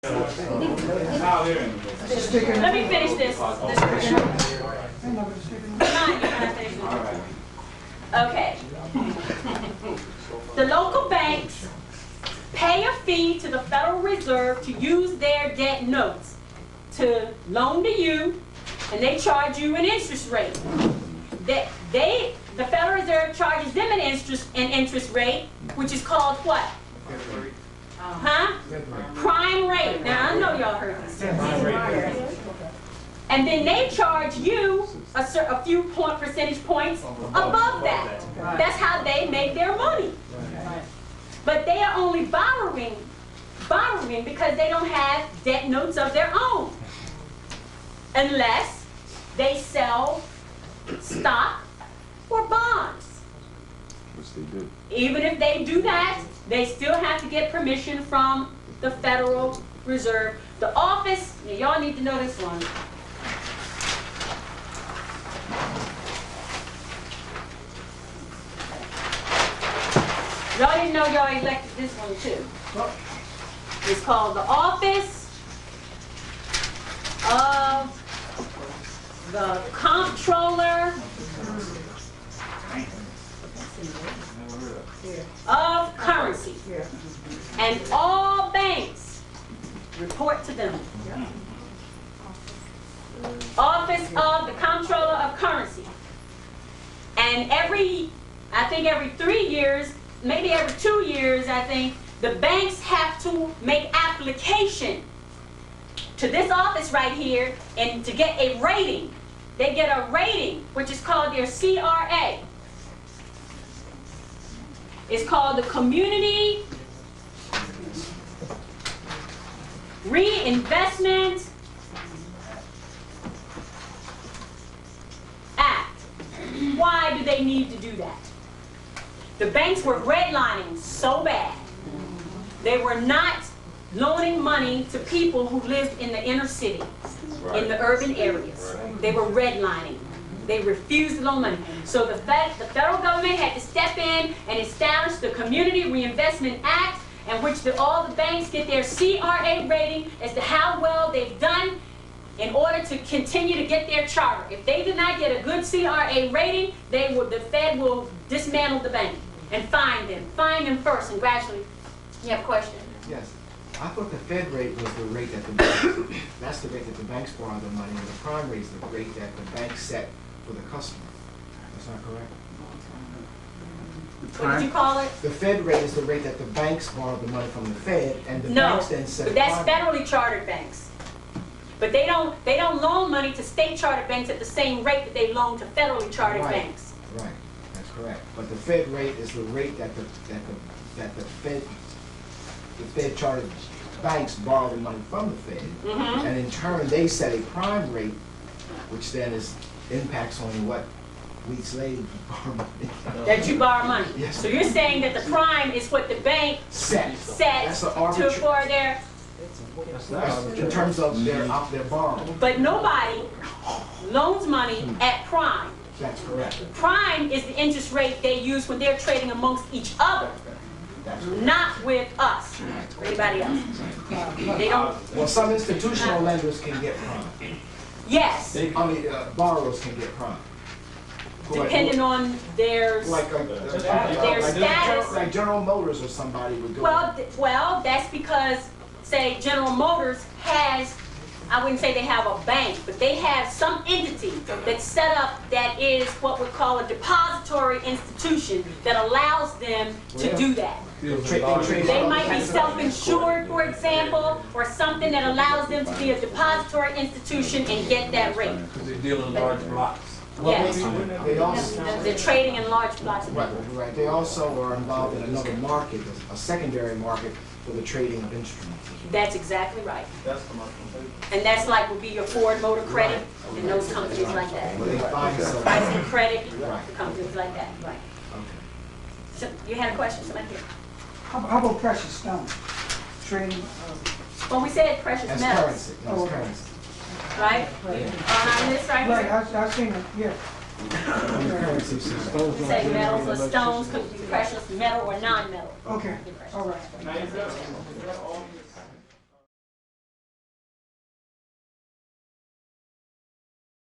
Let me finish this. Okay. The local banks pay a fee to the Federal Reserve to use their debt notes to loan to you, and they charge you an interest rate. The Federal Reserve charges them an interest rate, which is called what? Prime rate. Now, I know y'all heard this. And then they charge you a few percentage points above that. That's how they make their money. But they are only borrowing because they don't have debt notes of their own. Unless they sell stock or bonds. Which they do. Even if they do that, they still have to get permission from the Federal Reserve. The office, y'all need to know this one. Y'all didn't know y'all elected this one too. It's called the Office of the Comptroller of Currency. And all banks report to them. Office of the Comptroller of Currency. And I think every 3 years, maybe every 2 years, I think, the banks have to make application to this office right here and to get a rating. They get a rating, which is called their CRA. It's called the Community Reinvestment Act. Why do they need to do that? The banks were redlining so bad. They were not loaning money to people who lived in the inner city, in the urban areas. They were redlining. They refused to loan money. So the federal government had to step in and establish the Community Reinvestment Act, in which all the banks get their CRA rating as to how well they've done in order to continue to get their charter. If they do not get a good CRA rating, the Fed will dismantle the bank and fine them. Fine them first and gradually. You have a question? Yes. I thought the Fed rate was the rate that that's the rate that the banks borrow the money, and the prime rate is the rate that the bank set for the customer. That's not correct? What did you call it? The Fed rate is the rate that the banks borrow the money from the Fed, and the banks then set but that's federally chartered banks. But they don't loan money to state chartered banks at the same rate that they loan to federally chartered banks. Right, that's correct. But the Fed rate is the rate that the Fed chartered banks borrow the money from the Fed, and in turn they set a prime rate, which then impacts on what weeks later you borrow money. That you borrow money. Yes. So you're saying that the prime is what the bank sets for their. In terms of their borrowing. But nobody loans money at prime. That's correct. Prime is the interest rate they use when they're trading amongst each other, not with us or anybody else. They don't. Well, some institutional lenders can get prime. Yes. Borrowers can get prime. Depending on their status. Like General Motors or somebody would go. Well, that's because, say, General Motors has, I wouldn't say they have a bank, but they have some entity that's set up that is what we call a depository institution that allows them to do that. They might be self-insured, for example, or something that allows them to be a depository institution and get that rate. Because they deal in large blocks. Yes. They're trading in large blocks. Right. They also are involved in another market, a secondary market for the trading of instruments. That's exactly right. And that's like would be your Ford Motor Credit and those companies like that. Pricing Credit, companies like that. Right. Okay. So you had a question, somebody here? How about precious stones? Trading. Well, we said precious metals. That's currency. Right? On our list right Right, here. I've seen it, yeah. Say metals or stones could be precious metal or non-metal. Okay, all right.